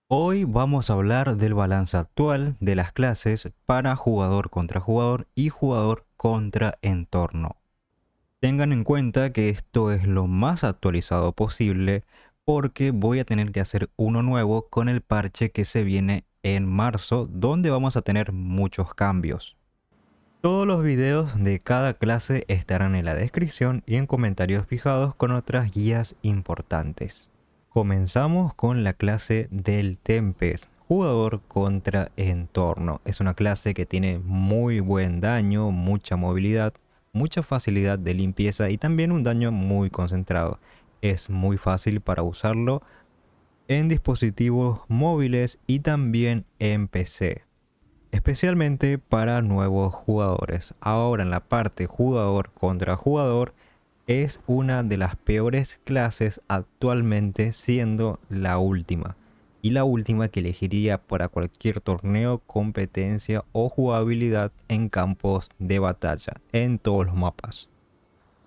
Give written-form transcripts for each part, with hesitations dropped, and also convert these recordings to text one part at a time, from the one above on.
Hoy vamos a hablar del balance actual de las clases para jugador contra jugador y jugador contra entorno. Tengan en cuenta que esto es lo más actualizado posible porque voy a tener que hacer uno nuevo con el parche que se viene en marzo, donde vamos a tener muchos cambios. Todos los videos de cada clase estarán en la descripción y en comentarios fijados con otras guías importantes. Comenzamos con la clase del Tempest, jugador contra entorno. Es una clase que tiene muy buen daño, mucha movilidad, mucha facilidad de limpieza y también un daño muy concentrado. Es muy fácil para usarlo en dispositivos móviles y también en PC, especialmente para nuevos jugadores. Ahora, en la parte jugador contra jugador, es una de las peores clases actualmente, siendo la última. Y la última que elegiría para cualquier torneo, competencia o jugabilidad en campos de batalla, en todos los mapas.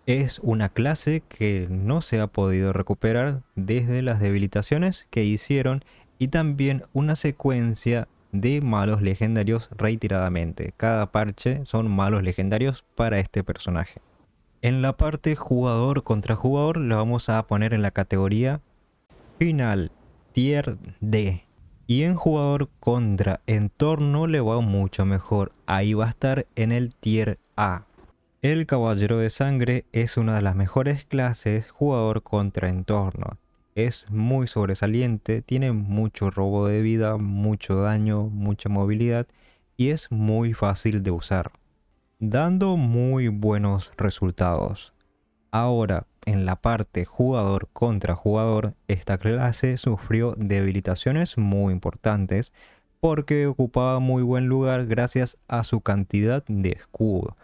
Es una clase que no se ha podido recuperar desde las debilitaciones que hicieron y también una secuencia de malos legendarios reiteradamente. Cada parche son malos legendarios para este personaje. En la parte jugador contra jugador lo vamos a poner en la categoría final, tier D. Y en jugador contra entorno le va mucho mejor. Ahí va a estar en el tier A. El caballero de sangre es una de las mejores clases jugador contra entorno. Es muy sobresaliente, tiene mucho robo de vida, mucho daño, mucha movilidad y es muy fácil de usar, dando muy buenos resultados. Ahora, en la parte jugador contra jugador, esta clase sufrió debilitaciones muy importantes porque ocupaba muy buen lugar gracias a su cantidad de escudo.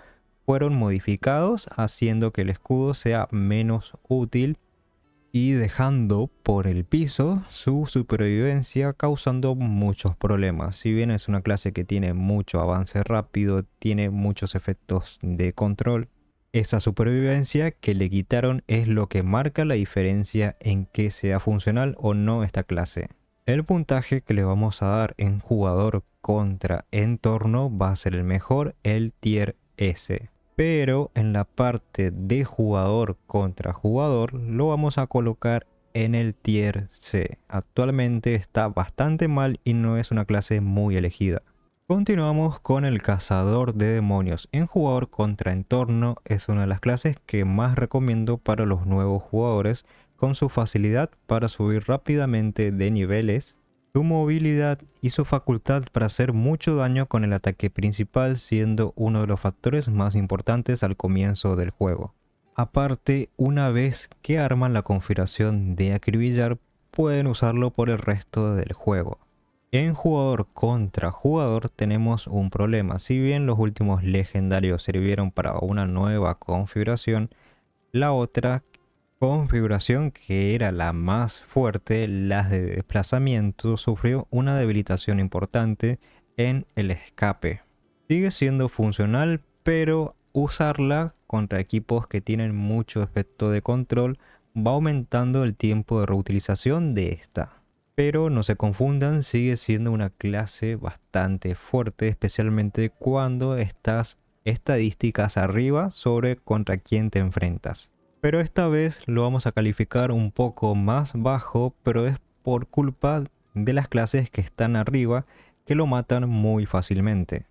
Fueron modificados haciendo que el escudo sea menos útil y dejando por el piso su supervivencia, causando muchos problemas. Si bien es una clase que tiene mucho avance rápido, tiene muchos efectos de control, esa supervivencia que le quitaron es lo que marca la diferencia en que sea funcional o no esta clase. El puntaje que le vamos a dar en jugador contra entorno va a ser el mejor, el tier S. Pero en la parte de jugador contra jugador lo vamos a colocar en el tier C. Actualmente está bastante mal y no es una clase muy elegida. Continuamos con el cazador de demonios. En jugador contra entorno es una de las clases que más recomiendo para los nuevos jugadores, con su facilidad para subir rápidamente de niveles, su movilidad y su facultad para hacer mucho daño con el ataque principal, siendo uno de los factores más importantes al comienzo del juego. Aparte, una vez que arman la configuración de acribillar, pueden usarlo por el resto del juego. En jugador contra jugador tenemos un problema. Si bien los últimos legendarios sirvieron para una nueva configuración, la otra configuración, que era la más fuerte, la de desplazamiento, sufrió una debilitación importante en el escape. Sigue siendo funcional, pero usarla contra equipos que tienen mucho efecto de control va aumentando el tiempo de reutilización de esta. Pero no se confundan, sigue siendo una clase bastante fuerte, especialmente cuando estás estadísticas arriba sobre contra quién te enfrentas. Pero esta vez lo vamos a calificar un poco más bajo, pero es por culpa de las clases que están arriba, que lo matan muy fácilmente.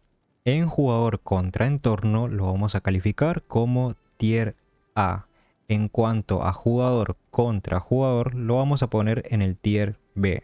En jugador contra entorno lo vamos a calificar como tier A. En cuanto a jugador contra jugador lo vamos a poner en el tier B.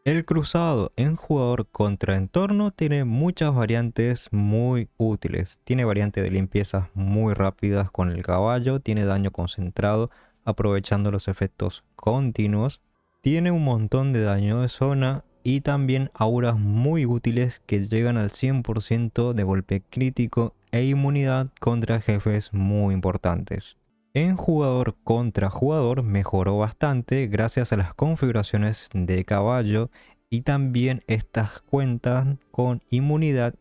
El cruzado en jugador contra entorno tiene muchas variantes muy útiles. Tiene variante de limpiezas muy rápidas con el caballo, tiene daño concentrado aprovechando los efectos continuos, tiene un montón de daño de zona y también auras muy útiles que llegan al 100% de golpe crítico e inmunidad contra jefes muy importantes. En jugador contra jugador mejoró bastante gracias a las configuraciones de caballo y también estas cuentan con inmunidad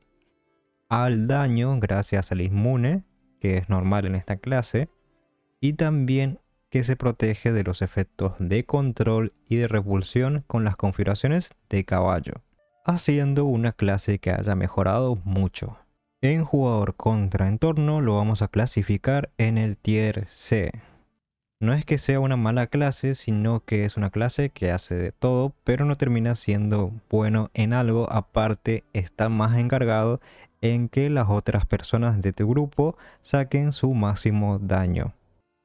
al daño gracias al inmune, que es normal en esta clase, y también que se protege de los efectos de control y de repulsión con las configuraciones de caballo, haciendo una clase que haya mejorado mucho. En jugador contra entorno lo vamos a clasificar en el tier C. No es que sea una mala clase, sino que es una clase que hace de todo, pero no termina siendo bueno en algo. Aparte, está más encargado en que las otras personas de tu grupo saquen su máximo daño.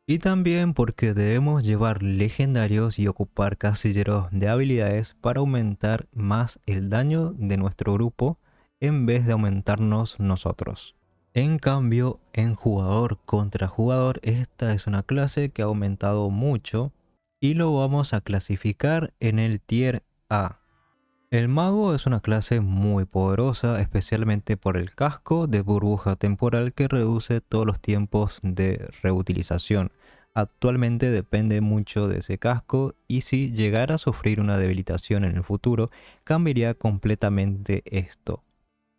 Y también porque debemos llevar legendarios y ocupar casilleros de habilidades para aumentar más el daño de nuestro grupo en vez de aumentarnos nosotros. En cambio, en jugador contra jugador, esta es una clase que ha aumentado mucho y lo vamos a clasificar en el tier A. El mago es una clase muy poderosa, especialmente por el casco de burbuja temporal que reduce todos los tiempos de reutilización. Actualmente depende mucho de ese casco y si llegara a sufrir una debilitación en el futuro, cambiaría completamente esto.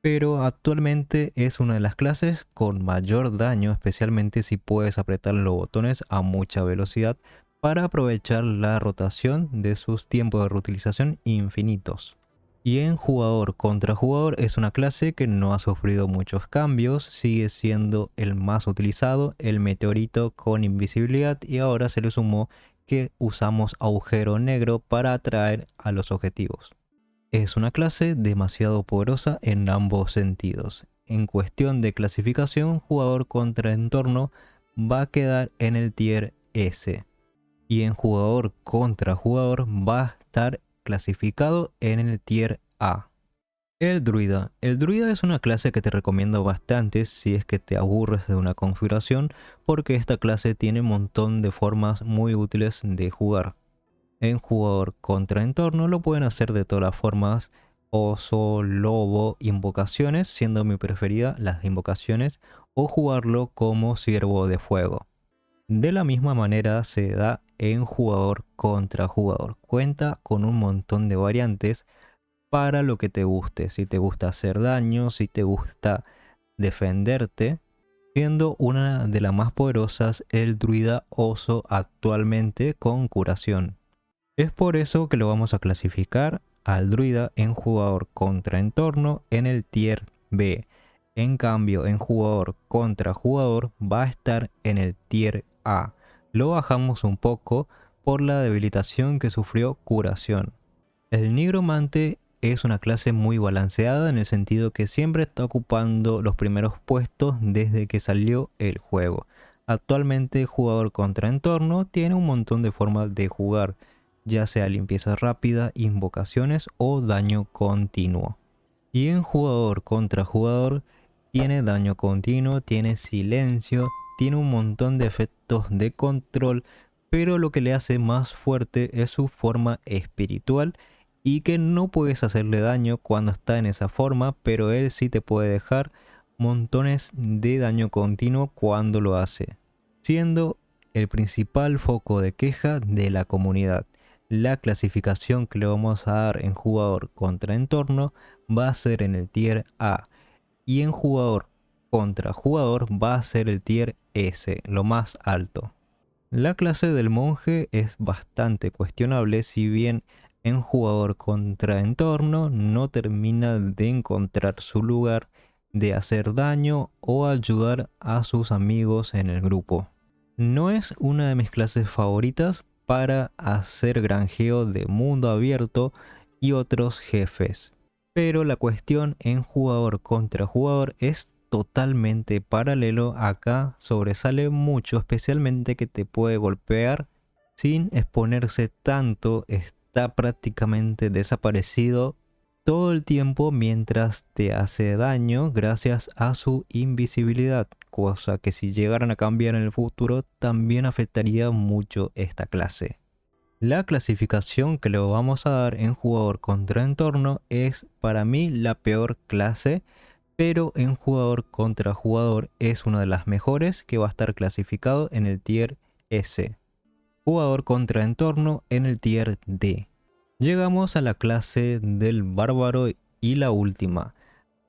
Pero actualmente es una de las clases con mayor daño, especialmente si puedes apretar los botones a mucha velocidad para aprovechar la rotación de sus tiempos de reutilización infinitos. Y en jugador contra jugador es una clase que no ha sufrido muchos cambios, sigue siendo el más utilizado, el meteorito con invisibilidad, y ahora se le sumó que usamos agujero negro para atraer a los objetivos. Es una clase demasiado poderosa en ambos sentidos. En cuestión de clasificación, jugador contra entorno va a quedar en el tier S. Y en jugador contra jugador va a estar clasificado en el tier A. El druida. El druida es una clase que te recomiendo bastante si es que te aburres de una configuración, porque esta clase tiene un montón de formas muy útiles de jugar. En jugador contra entorno lo pueden hacer de todas las formas: oso, lobo, invocaciones, siendo mi preferida las invocaciones, o jugarlo como siervo de fuego. De la misma manera se da en jugador contra jugador. Cuenta con un montón de variantes para lo que te guste. Si te gusta hacer daño, si te gusta defenderte, siendo una de las más poderosas el druida oso actualmente con curación. Es por eso que lo vamos a clasificar al druida en jugador contra entorno en el tier B. En cambio, en jugador contra jugador va a estar en el tier A. Lo bajamos un poco por la debilitación que sufrió curación. El nigromante es una clase muy balanceada en el sentido que siempre está ocupando los primeros puestos desde que salió el juego. Actualmente jugador contra entorno tiene un montón de formas de jugar, ya sea limpieza rápida, invocaciones o daño continuo. Y en jugador contra jugador tiene daño continuo, tiene silencio, tiene un montón de efectos de control, pero lo que le hace más fuerte es su forma espiritual y que no puedes hacerle daño cuando está en esa forma, pero él sí te puede dejar montones de daño continuo cuando lo hace, siendo el principal foco de queja de la comunidad. La clasificación que le vamos a dar en jugador contra entorno va a ser en el tier A, y en jugador contra jugador va a ser el tier S, lo más alto. La clase del monje es bastante cuestionable, si bien en jugador contra entorno no termina de encontrar su lugar de hacer daño o ayudar a sus amigos en el grupo. No es una de mis clases favoritas para hacer granjeo de mundo abierto y otros jefes, pero la cuestión en jugador contra jugador es totalmente paralelo. Acá sobresale mucho, especialmente que te puede golpear sin exponerse tanto, está prácticamente desaparecido todo el tiempo mientras te hace daño gracias a su invisibilidad, cosa que si llegaran a cambiar en el futuro también afectaría mucho esta clase. La clasificación que le vamos a dar en jugador contra entorno es para mí la peor clase, pero en jugador contra jugador es una de las mejores, que va a estar clasificado en el tier S. Jugador contra entorno en el tier D. Llegamos a la clase del bárbaro y la última.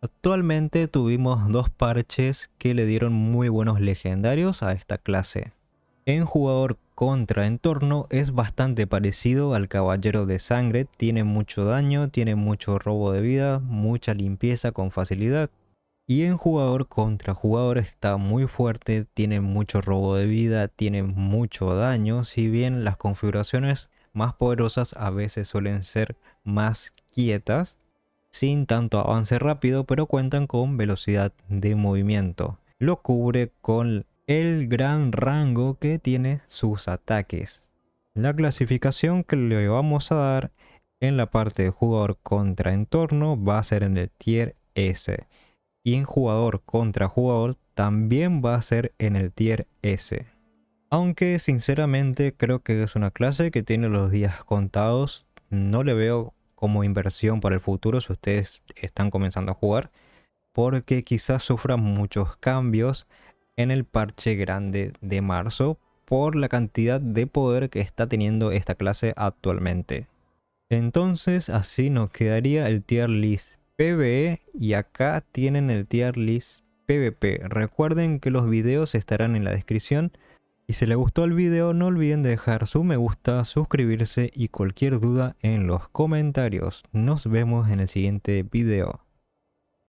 Actualmente tuvimos dos parches que le dieron muy buenos legendarios a esta clase. En jugador contra entorno es bastante parecido al Caballero de Sangre. Tiene mucho daño, tiene mucho robo de vida, mucha limpieza con facilidad. Y en jugador contra jugador está muy fuerte, tiene mucho robo de vida, tiene mucho daño. Si bien las configuraciones más poderosas a veces suelen ser más quietas, sin tanto avance rápido, pero cuentan con velocidad de movimiento. Lo cubre con el gran rango que tiene sus ataques. La clasificación que le vamos a dar en la parte de jugador contra entorno va a ser en el tier S. Y en jugador contra jugador también va a ser en el tier S. Aunque sinceramente creo que es una clase que tiene los días contados. No le veo como inversión para el futuro si ustedes están comenzando a jugar, porque quizás sufran muchos cambios en el parche grande de marzo por la cantidad de poder que está teniendo esta clase actualmente. Entonces así nos quedaría el tier list PvE y acá tienen el tier list PvP. Recuerden que los videos estarán en la descripción. Y si les gustó el video no olviden de dejar su me gusta, suscribirse y cualquier duda en los comentarios. Nos vemos en el siguiente video.